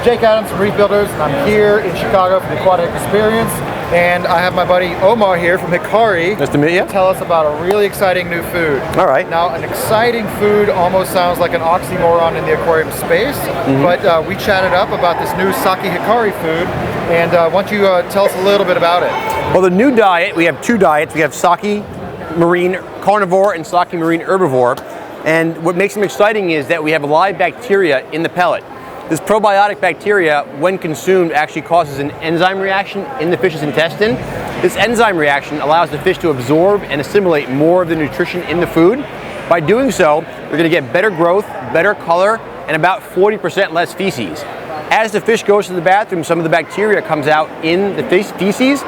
Jake Adams from Reef Builders, and I'm here in Chicago for the Aquatic Experience. And I have my buddy Omar here from Hikari. Nice to meet you. Tell us about a really exciting new food. All right. Now, an exciting food almost sounds like an oxymoron in the aquarium space, but we chatted up about this new Saki-Hikari food, and why don't you tell us a little bit about it? Well, the new diet, we have two diets. We have Saki Marine Carnivore and Saki Marine Herbivore. And what makes them exciting is that we have live bacteria in the pellet. This probiotic bacteria, when consumed, actually causes an enzyme reaction in the fish's intestine. This enzyme reaction allows the fish to absorb and assimilate more of the nutrition in the food. By doing so, you're going to get better growth, better color, and about 40% less feces. As the fish goes to the bathroom, some of the bacteria comes out in the feces,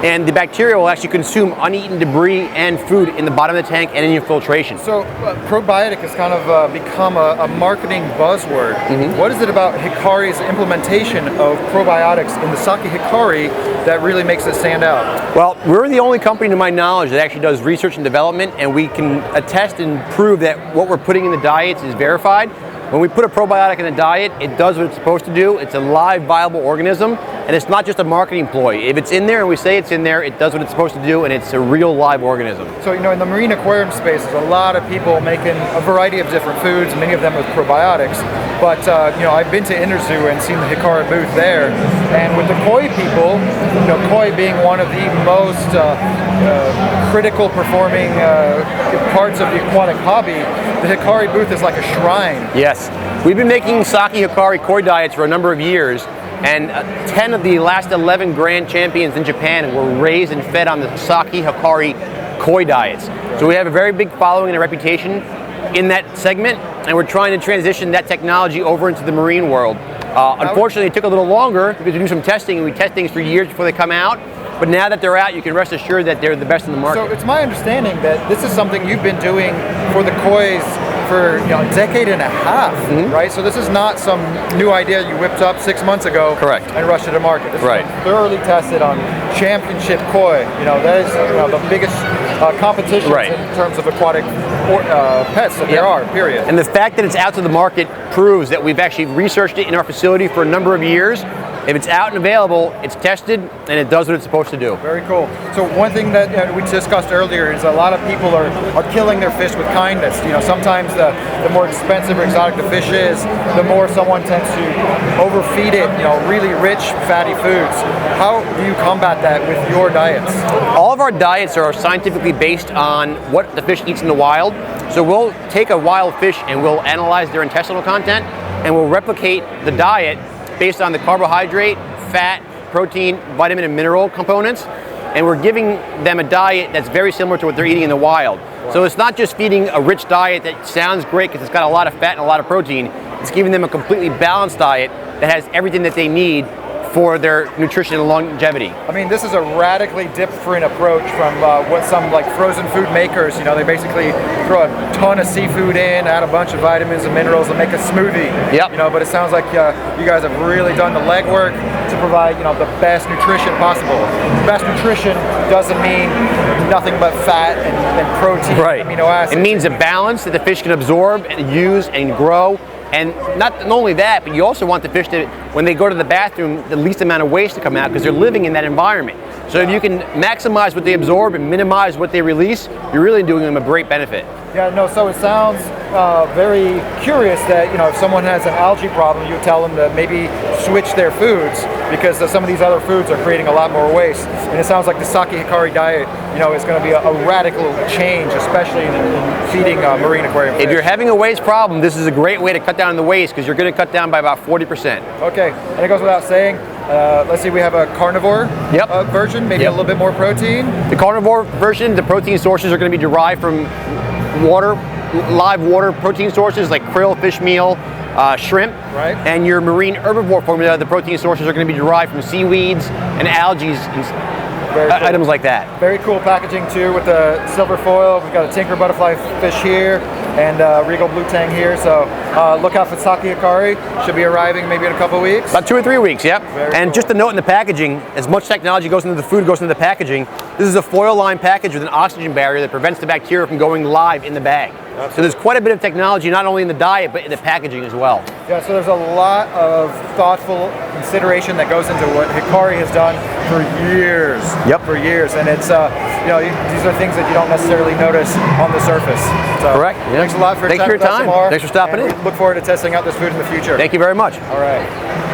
and the bacteria will actually consume uneaten debris and food in the bottom of the tank and in your filtration. So probiotic has kind of become a marketing buzzword. What is it about Hikari's implementation of probiotics in the Saki-Hikari that really makes it stand out? Well, we're the only company to my knowledge that actually does research and development, and we can attest and prove that what we're putting in the diets is verified. When we put a probiotic in a diet, it does what it's supposed to do. It's a live, viable organism, and it's not just a marketing ploy. If it's in there and we say it's in there, it does what it's supposed to do, and it's a real live organism. So, you know, in the marine aquarium space, there's a lot of people making a variety of different foods, many of them with probiotics. But, you know, I've been to Interzoo and seen the Hikari booth there, and with the koi people, you know, koi being one of the most critical performing parts of the aquatic hobby, the Hikari booth is like a shrine. Yes. We've been making Saki-Hikari koi diets for a number of years, and 10 of the last 11 grand champions in Japan were raised and fed on the Saki-Hikari koi diets. So we have a very big following and a reputation in that segment, and we're trying to transition that technology over into the marine world. Unfortunately, it took a little longer because we do some testing, and we test things for years before they come out. But now that they're out, you can rest assured that they're the best in the market. So it's my understanding that this is something you've been doing for the kois for, you know, a decade and a half, right? So this is not some new idea you whipped up 6 months ago. Correct. And rushed it to market. This Right. has been thoroughly tested on championship koi. You know, that is, you know, the biggest competition in terms of aquatic pets that there are, period. And the fact that it's out to the market proves that we've actually researched it in our facility for a number of years. If it's out and available, it's tested, and it does what it's supposed to do. Very cool. So one thing that we discussed earlier is a lot of people are killing their fish with kindness. You know, sometimes the more expensive or exotic the fish is, the more someone tends to overfeed it, you know, really rich, fatty foods. How do you combat that with your diets? All of our diets are scientifically based on what the fish eats in the wild. So we'll take a wild fish and we'll analyze their intestinal content, and we'll replicate the diet based on the carbohydrate, fat, protein, vitamin, and mineral components. And we're giving them a diet that's very similar to what they're eating in the wild. Wow. So it's not just feeding a rich diet that sounds great because it's got a lot of fat and a lot of protein. It's giving them a completely balanced diet that has everything that they need for their nutrition and longevity. I mean, this is a radically different approach from what some like frozen food makers, you know, they basically throw a ton of seafood in, add a bunch of vitamins and minerals and make a smoothie. Yep. You know, but it sounds like you guys have really done the legwork to provide, you know, the best nutrition possible. Best nutrition doesn't mean nothing but fat and protein, amino acids. It means a balance that the fish can absorb and use and grow. And not only that, but you also want the fish to, when they go to the bathroom, the least amount of waste to come out because they're living in that environment. So if you can maximize what they absorb and minimize what they release, you're really doing them a great benefit. Yeah, no, so it sounds very curious that, you know, if someone has an algae problem, you tell them to maybe switch their foods because some of these other foods are creating a lot more waste. And it sounds like the Saki-Hikari diet, you know, is going to be a radical change, especially in feeding marine aquarium fish. If you're having a waste problem, this is a great way to cut down on the waste because you're going to cut down by about 40%. Okay, and it goes without saying, let's see, we have a carnivore version, maybe a little bit more protein. The carnivore version, the protein sources are going to be derived from water, live water protein sources like krill, fish meal, shrimp. Right. And your marine herbivore formula, the protein sources are going to be derived from seaweeds and algae and items like that. Very cool packaging too with the silver foil. We've got a tinker butterfly fish here and Regal blue tang here. So Look out for Saki-Hikari. Should be arriving maybe in a couple weeks. About 2 or 3 weeks, yep. Very cool. Just a note in the packaging, as much technology goes into the food, goes into the packaging, this is a foil-lined package with an oxygen barrier that prevents the bacteria from going live in the bag. Absolutely. So there's quite a bit of technology, not only in the diet, but in the packaging as well. Yeah, so there's a lot of thoughtful consideration that goes into what Hikari has done for years. Yep. For years, and it's you know, these are things that you don't necessarily notice on the surface. So Correct. Yeah. Thanks a lot for your time. Thanks for stopping in. We look forward to testing out this food in the future. Thank you very much. All right.